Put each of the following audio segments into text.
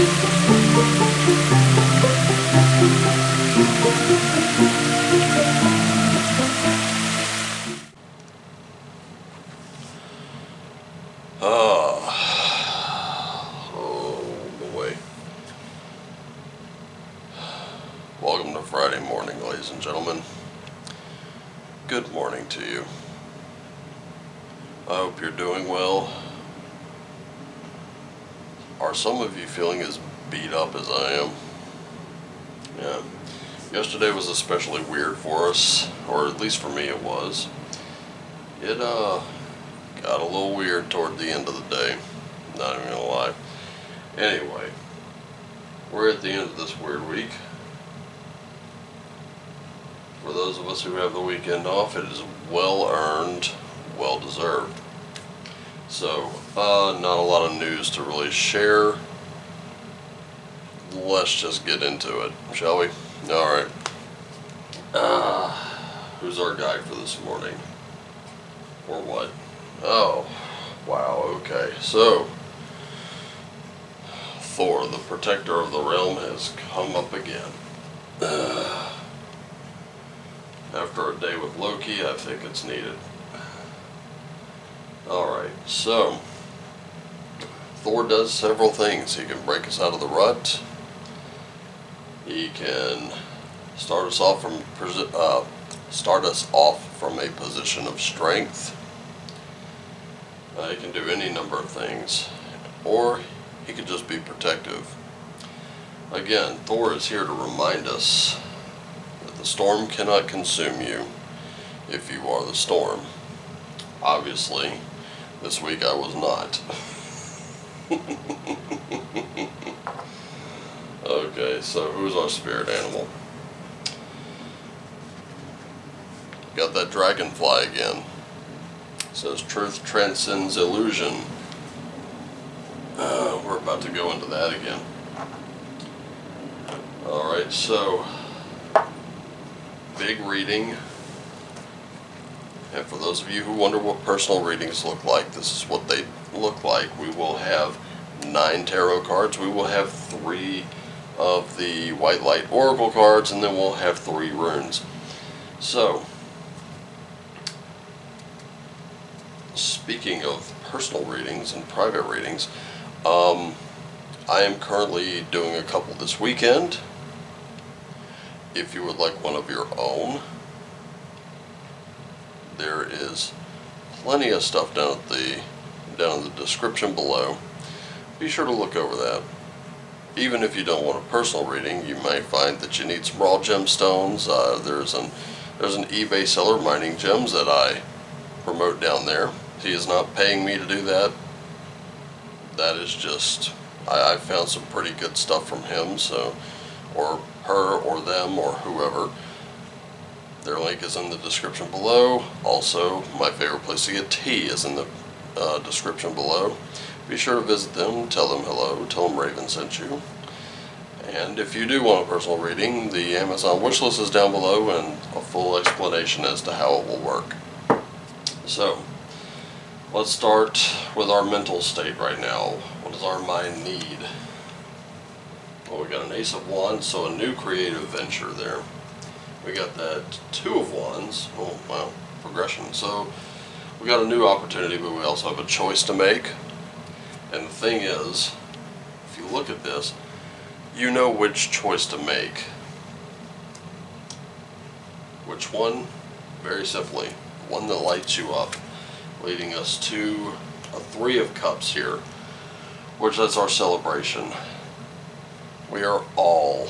Oh boy. Welcome to Friday morning, ladies and gentlemen. Good morning to you. I hope you're doing well. Are some of you feeling as beat up as I am? Yeah. Yesterday was especially weird for us, or at least for me it was. It got a little weird toward the end of the day. Not even gonna lie. Anyway, we're at the end of this weird week. For those of us who have the weekend off, it is well earned, well deserved. So, not a lot of news to really share. Let's just get into it, shall we? Alright. Who's our guide for this morning? Or what? Oh, wow, okay. So, Thor, the protector of the realm, has come up again. After a day with Loki, I think it's needed. Alright, so Thor does several things. He can break us out of the rut. He can start us off from a position of strength. He can do any number of things, or he could just be protective. Again, Thor is here to remind us that the storm cannot consume you if you are the storm. Obviously, this week I was not. Okay, so who's our spirit animal? Got that dragonfly again. It says truth transcends illusion. We're about to go into that again. Alright, so big reading. And for those of you who wonder what personal readings look like, this is what they look like. We will have 9 tarot cards. We will have 3 of the white light oracle cards, and then we'll have 3 runes. So, speaking of personal readings and private readings, I am currently doing a couple this weekend. If you would like one of your own, there is plenty of stuff down in the description below. Be sure to look over that. Even if you don't want a personal reading, you might find that you need some raw gemstones. There's an eBay seller mining gems that I promote down there. He is not paying me to do that. That is just, I found some pretty good stuff from him, so, or her, or them, or whoever. Their link is in the description below. Also, my favorite place to get tea is in the description below. Be sure to visit them, tell them hello, tell them Raven sent you. And if you do want a personal reading, the Amazon wishlist is down below and a full explanation as to how it will work. So, let's start with our mental state right now. What does our mind need? Well, we got an Ace of Wands, so a new creative venture there. We got that 2 of Wands. Oh, wow, progression. So, we got a new opportunity, but we also have a choice to make. And the thing is, if you look at this, you know which choice to make. Which one? Very simply, one that lights you up, leading us to a 3 of Cups here, which is our celebration. We are all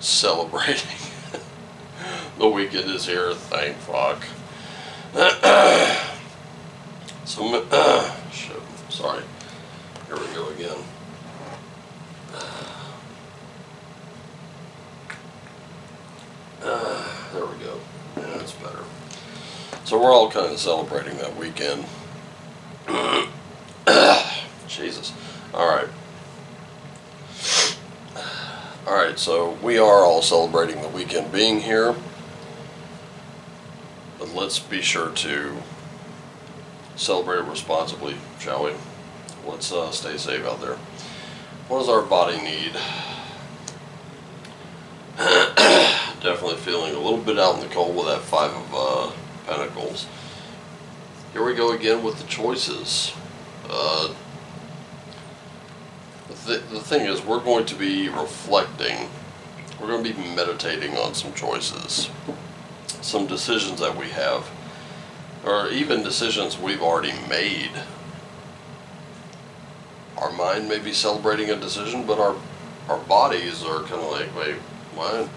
celebrating. The weekend is here, thank fuck. Shit, sorry. Here we go again. There we go. Yeah, that's better. So we're all kind of celebrating that weekend. Jesus. Alright. Alright, so we are all celebrating the weekend being here. But let's be sure to celebrate it responsibly, shall we? Let's stay safe out there. What does our body need? Definitely feeling a little bit out in the cold with that Five of Pentacles. Here we go again with the choices. The thing is, we're going to be reflecting. We're going to be meditating on some choices, some decisions that we have, or even decisions we've already made. Our mind may be celebrating a decision, but our bodies are kind of like, wait, what?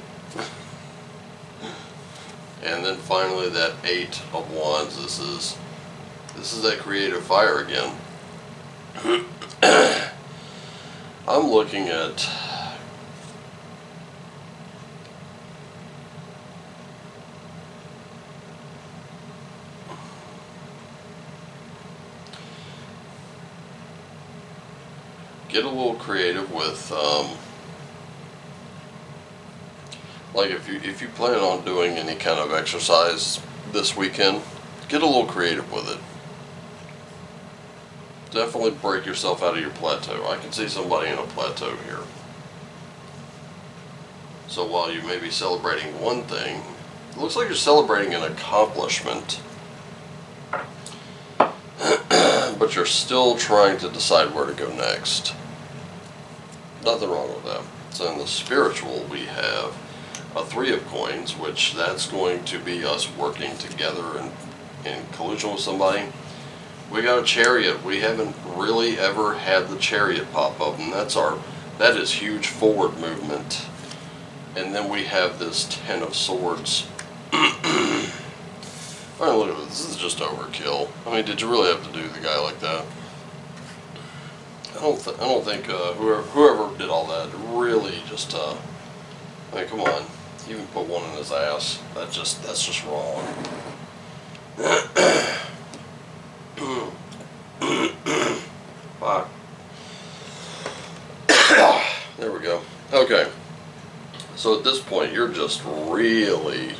And then finally that Eight of Wands. This is that creative fire again. I'm looking at get a little creative with like if you plan on doing any kind of exercise this weekend, get a little creative with it. Definitely break yourself out of your plateau. I can see somebody in a plateau here. So while you may be celebrating one thing, it looks like you're celebrating an accomplishment, but you're still trying to decide where to go next. Nothing wrong with that. So in the spiritual, we have a Three of Coins, which that's going to be us working together in collusion with somebody. We got a Chariot. We haven't really ever had the Chariot pop up, and that is huge forward movement. And then we have this Ten of Swords. Alright, look at this. This is just overkill. I mean, did you really have to do the guy like that? I don't think whoever did all that really just I mean, come on. Even put one in his ass. That's just wrong. Fuck. There we go. Okay. So at this point, you're just really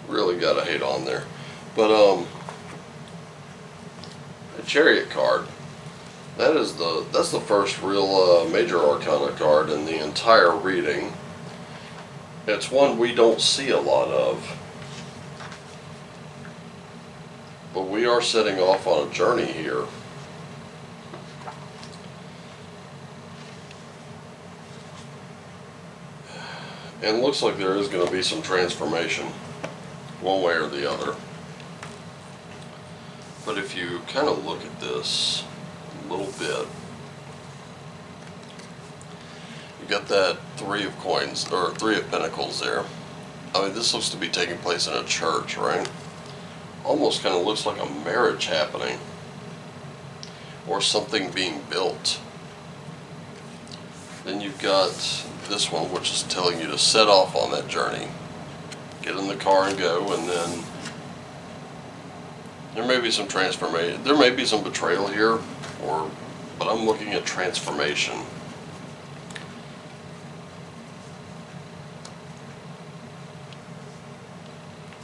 got to hate on there. But a Chariot card. That's the first real major arcana card in the entire reading. It's one we don't see a lot of. But we are setting off on a journey here. And it looks like there is going to be some transformation, one way or the other. But if you kind of look at this a little bit, you got that Three of Coins, or Three of Pentacles there. I mean, this looks to be taking place in a church, right? Almost kind of looks like a marriage happening, or something being built. Then you've got this one, which is telling you to set off on that journey. Get in the car and go, and then there may be some transformation. There may be some betrayal here, but I'm looking at transformation.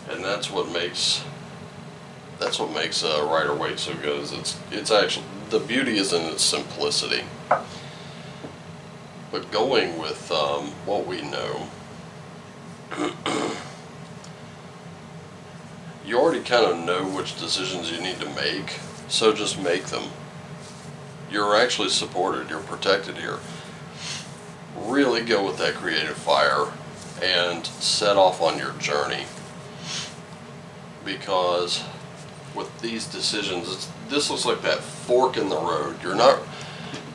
And that's what makes Rider-Waite so good. It's actually, the beauty is in its simplicity. But going with what we know, you already kind of know which decisions you need to make, so just make them. You're actually supported, you're protected here. Really go with that creative fire and set off on your journey. Because with these decisions, this looks like that fork in the road.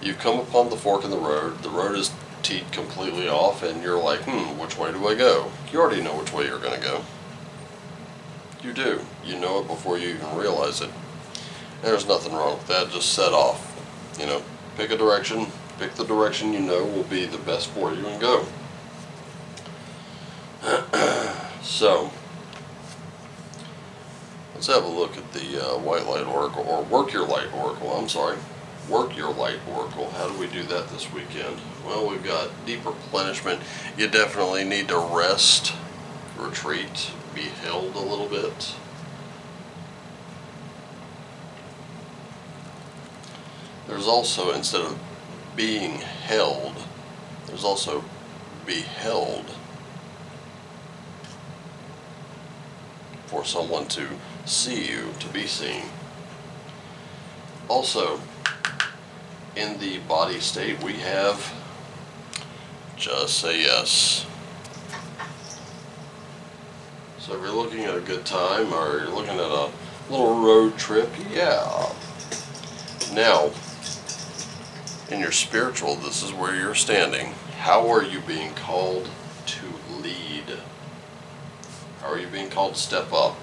You've come upon the fork in the road is teed completely off, and you're like, which way do I go? You already know which way you're going to go. You do. You know it before you even realize it. And there's nothing wrong with that. Just set off. You know, pick a direction. Pick the direction you know will be the best for you, and go. So, let's have a look at the White Light Oracle, or Work Your Light Oracle, I'm sorry. Work Your Light Oracle. How do we do that this weekend? Well, we've got deep replenishment. You definitely need to rest, retreat, be held a little bit. There's also, instead of being held. There's also beheld, for someone to see you, to be seen. Also, in the body state, we have just say yes. So if you're looking at a good time, or you're looking at a little road trip, yeah. Now, in your spiritual, this is where you're standing. How are you being called to lead? How are you being called to step up?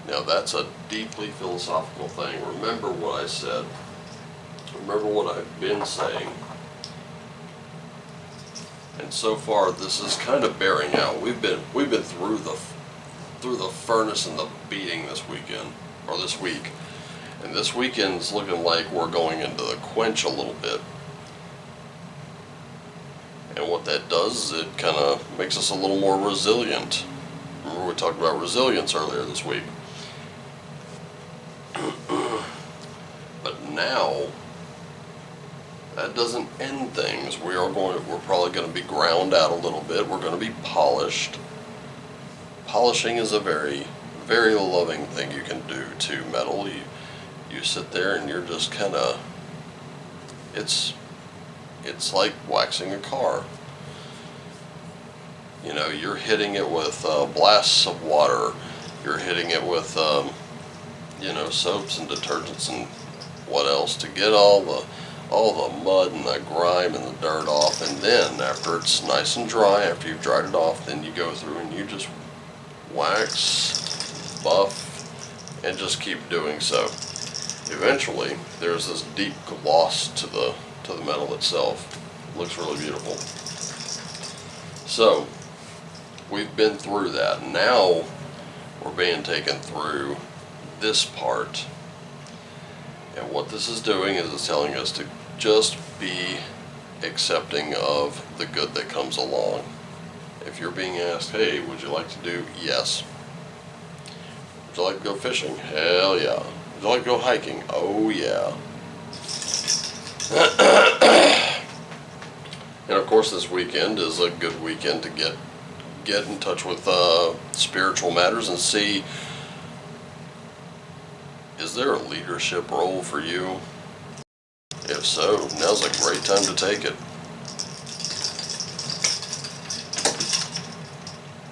Now that's a deeply philosophical thing. Remember what I said. Remember what I've been saying. And so far, this is kind of bearing out. We've been through the furnace and the beating this weekend, or this week. And this weekend's looking like we're going into the quench a little bit. And what that does is it kind of makes us a little more resilient. Remember we talked about resilience earlier this week. But now, that doesn't end things. We're probably going to be ground out a little bit. We're going to be polished. Polishing is a very, very loving thing you can do to metal. You sit there and you're just kind of, it's like waxing a car. You know, you're hitting it with blasts of water. You're hitting it with, soaps and detergents and what else to get all the mud and the grime and the dirt off. And then after it's nice and dry, after you've dried it off, then you go through and you just wax, buff, and just keep doing so. Eventually, there's this deep gloss to the metal itself. It looks really beautiful. So, we've been through that. Now, we're being taken through this part. And what this is doing is it's telling us to just be accepting of the good that comes along. If you're being asked, hey, would you like to do? Yes. Would you like to go fishing? Hell yeah. Would you like to go hiking? Oh yeah. And of course this weekend is a good weekend to get in touch with spiritual matters and see, is there a leadership role for you? If so, now's a great time to take it.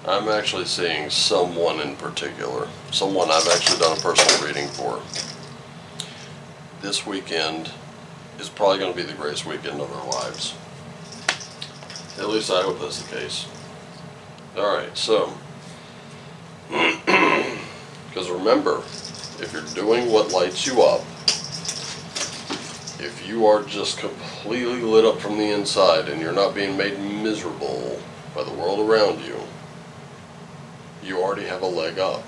I'm actually seeing someone in particular, someone I've actually done a personal reading for. This weekend is probably going to be the greatest weekend of their lives. At least I hope that's the case. Alright, so, because remember, if you're doing what lights you up, if you are just completely lit up from the inside and you're not being made miserable by the world around you, you already have a leg up.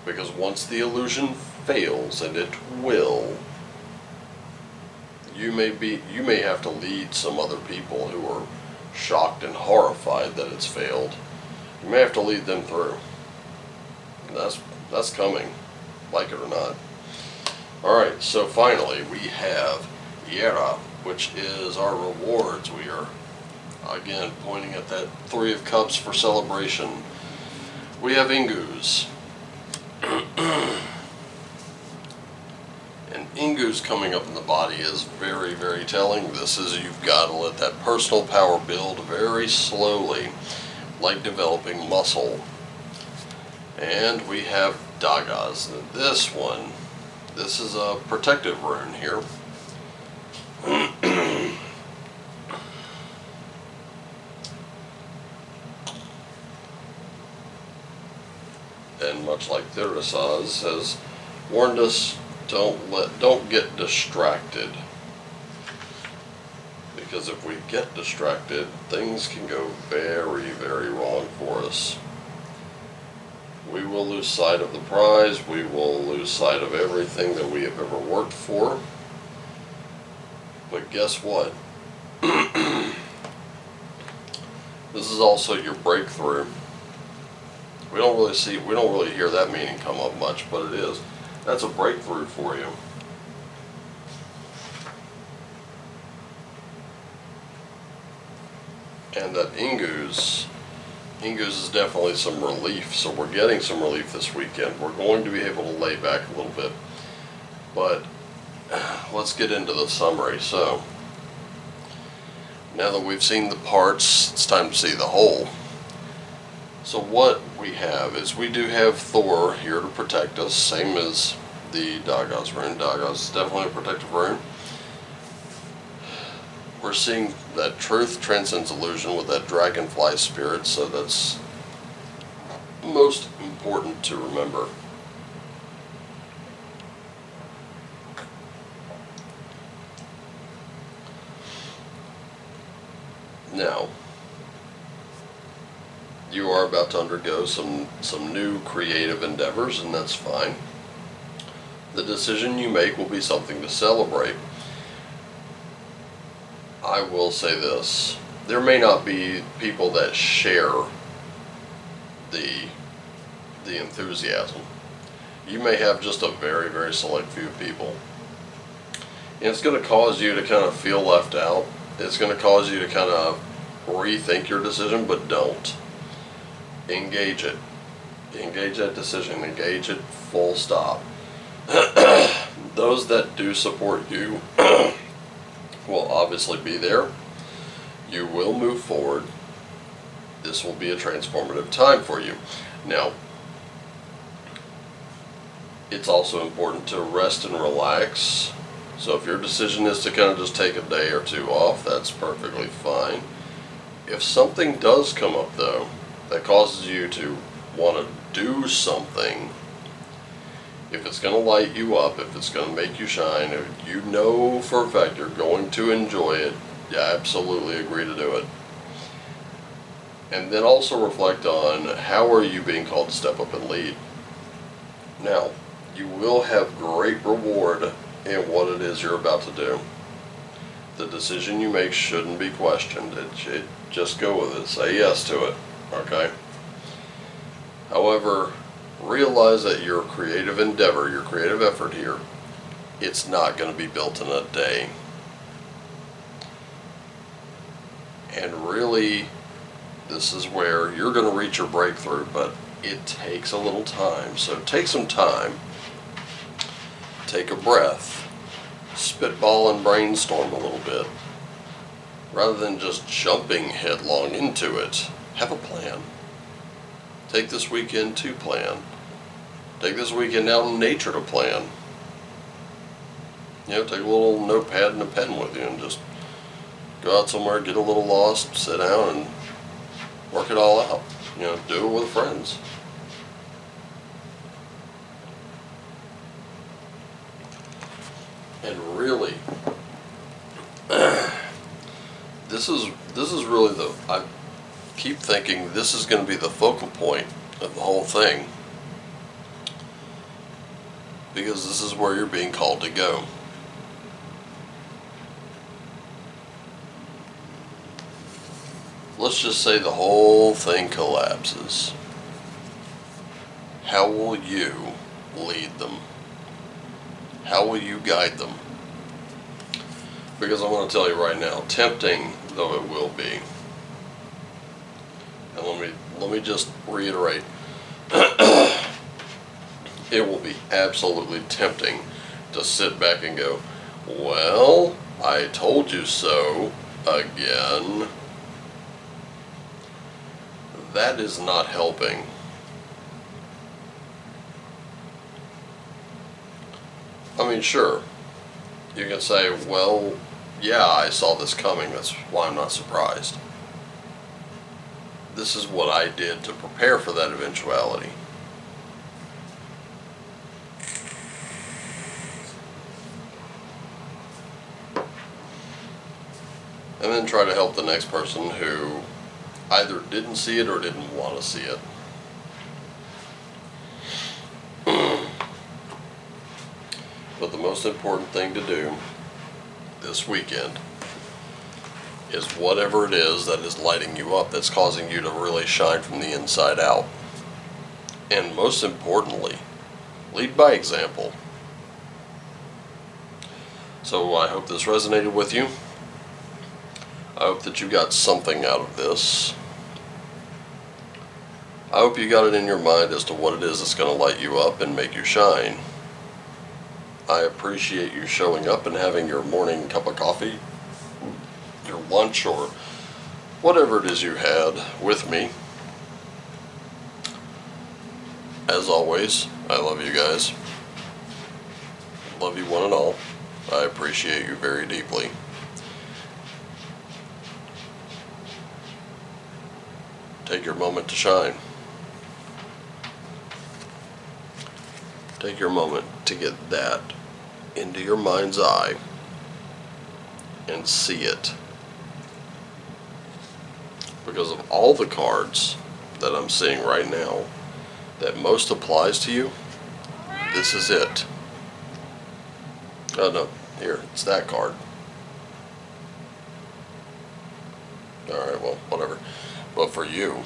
Because once the illusion fails, and it will, you may have to lead some other people who are shocked and horrified that it's failed. You may have to lead them through. And that's coming, like it or not. Alright, so finally we have Yera, which is our rewards. We are again pointing at that Three of Cups for celebration. We have Ingus. And Ingus coming up in the body is very, very telling. This is, you've got to let that personal power build very slowly, like developing muscle. And we have Dagas. This one, this is a protective rune here. And much like Therisaz has warned us, don't get distracted. Because if we get distracted, things can go very, very wrong for us. We will lose sight of the prize, we will lose sight of everything that we have ever worked for. But guess what? This is also your breakthrough. We don't really hear that meaning come up much, but it is. That's a breakthrough for you. and that Ingus is definitely some relief. So we're getting some relief this weekend. We're going to be able to lay back a little bit. But let's get into the summary. So now that we've seen the parts, it's time to see the whole. So what we have is we do have Thor here to protect us, same as the Dagaz rune. Dagaz is definitely a protective rune. We're seeing that truth transcends illusion with that dragonfly spirit, so that's most important to remember. Now, you are about to undergo some new creative endeavors, and that's fine. The decision you make will be something to celebrate. I will say this, there may not be people that share the enthusiasm. You may have just a very, very select few people. And it's going to cause you to kind of feel left out. It's going to cause you to kind of rethink your decision, but don't. Engage it. Engage that decision. Engage it full stop. Those that do support you will obviously be there. You will move forward. This will be a transformative time for you. Now, it's also important to rest and relax. So if your decision is to kind of just take a day or two off, that's perfectly fine. If something does come up though, that causes you to want to do something, if it's going to light you up, if it's going to make you shine, if you know for a fact you're going to enjoy it, you absolutely agree to do it. And then also reflect on how are you being called to step up and lead. Now, you will have great reward in what it is you're about to do. The decision you make shouldn't be questioned. Just go with it. Say yes to it. Okay? However, realize that your creative endeavor, your creative effort here, it's not going to be built in a day. And really, this is where you're going to reach your breakthrough, but it takes a little time. So take some time, take a breath, spitball and brainstorm a little bit. Rather than just jumping headlong into it, have a plan. Take this weekend to plan. Take this weekend out in nature to plan. You know, take a little notepad and a pen with you and just go out somewhere, get a little lost, sit down and work it all out. You know, do it with friends. And really, this is really I keep thinking this is going to be the focal point of the whole thing, because this is where you're being called to go. Let's just say the whole thing collapses. How will you lead them? How will you guide them? Because I'm going to tell you right now, tempting though it will be, and let me just reiterate, it will be absolutely tempting to sit back and go, well, I told you so again. That is not helping. I mean, sure, you can say, well, yeah, I saw this coming, that's why I'm not surprised. This is what I did to prepare for that eventuality. And then try to help the next person who either didn't see it or didn't want to see it. But the most important thing to do this weekend is whatever it is that is lighting you up, that's causing you to really shine from the inside out. And most importantly, lead by example. So I hope this resonated with you. I hope that you got something out of this. I hope you got it in your mind as to what it is that's going to light you up and make you shine. I appreciate you showing up and having your morning cup of coffee, your lunch, or whatever it is you had with me. As always, I love you guys. Love you one and all. I appreciate you very deeply. Take your moment to shine. Take your moment to get that into your mind's eye and see it. Because of all the cards that I'm seeing right now that most applies to you, this is it. Oh no, here, it's that card. Alright, well, whatever. But for you,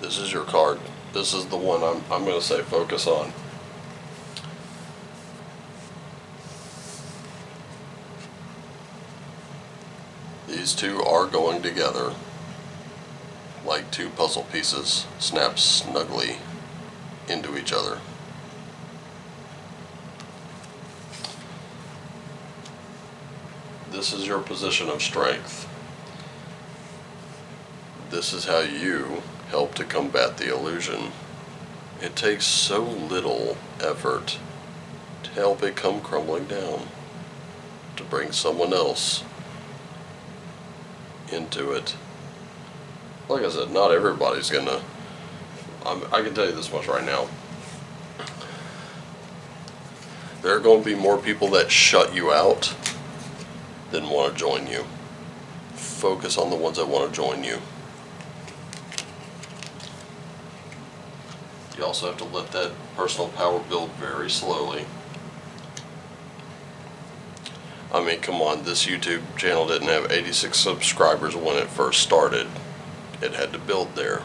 this is your card. This is the one I'm going to say focus on. These two are going together like two puzzle pieces snapped snugly into each other. This is your position of strength. This is how you help to combat the illusion. It takes so little effort to help it come crumbling down, to bring someone else into it. Like I said, not everybody's gonna, I can tell you this much right now. There are going to be more people that shut you out than want to join you. Focus on the ones that want to join you. You also have to let that personal power build very slowly. I mean, come on, this YouTube channel didn't have 86 subscribers when it first started. It had to build there.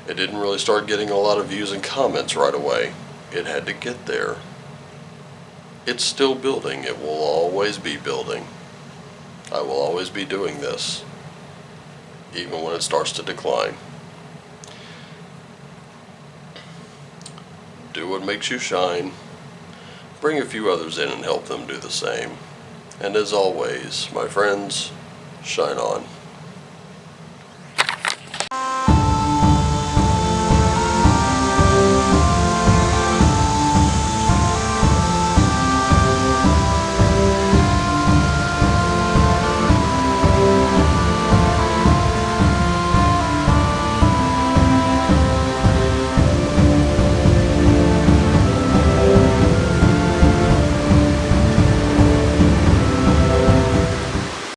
It didn't really start getting a lot of views and comments right away. It had to get there. It's still building. It will always be building. I will always be doing this, even when it starts to decline. Do what makes you shine. Bring a few others in and help them do the same. And as always, my friends, shine on.